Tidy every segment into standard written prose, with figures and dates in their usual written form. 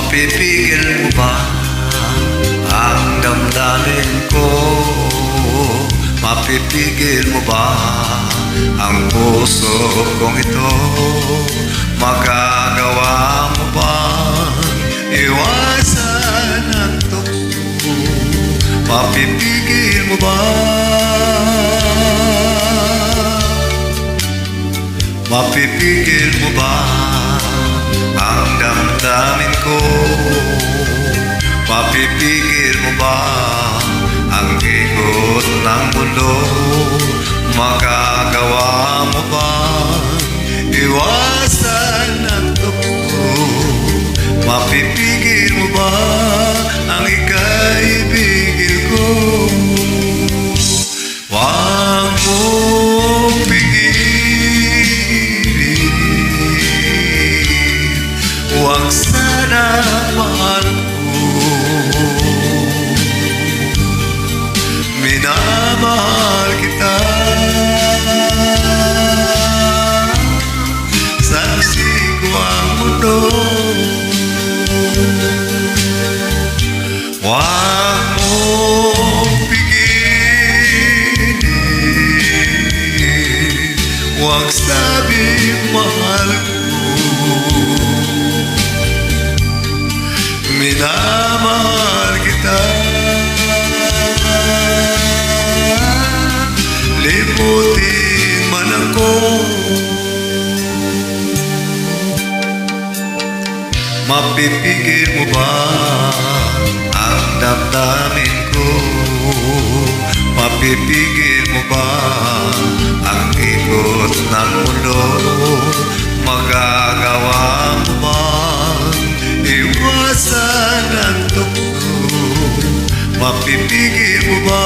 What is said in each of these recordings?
Mapipigil mo ba ang damdamin ko? Mapipigil mo ba ang puso kong ito? Magagawa mo ba iwasan ang tukso? Mapipigil mo ba? Mapipigil mo ba ang damdamin ko? Mapipigil mo ba ang ikot ng mundo? Magagawa mo ba iwasan ang tukso? Mapipigil mo ba ang ikaibigil ko? Huwag mong pigilin, huwag sana mahal ko. Minamahal kita, saksi ko ang mundo. Huwag mong pigilin, huwag sabing mahal ko. Minamahal kita, limutin man ako. Mapipigil mo ba ang damdamin ko? Mapipigil mo ba ang ikot ng mundo? Magagawa mo ba iwasan ang tukso? Mapipigil mo ba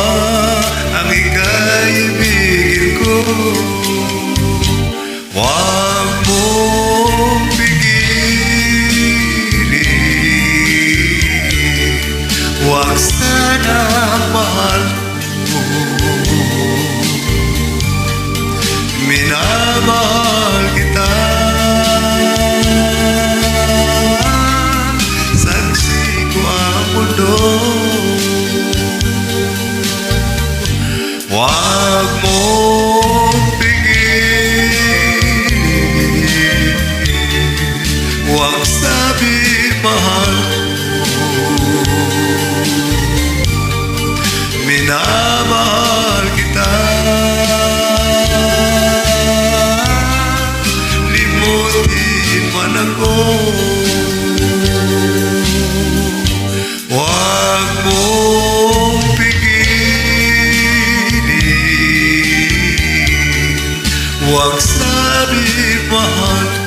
ang ikaibigil ko? Huwag mong pigilin, huwag sana mahal ko. Minamahal kita, saksi ko ang mundo. Huwag mong pigilin, huwag sabing mahal ko. Minamahal kita, limutin man ako. Huwag mong pigilin, huwag sabing mahal ko.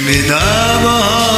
Minamahal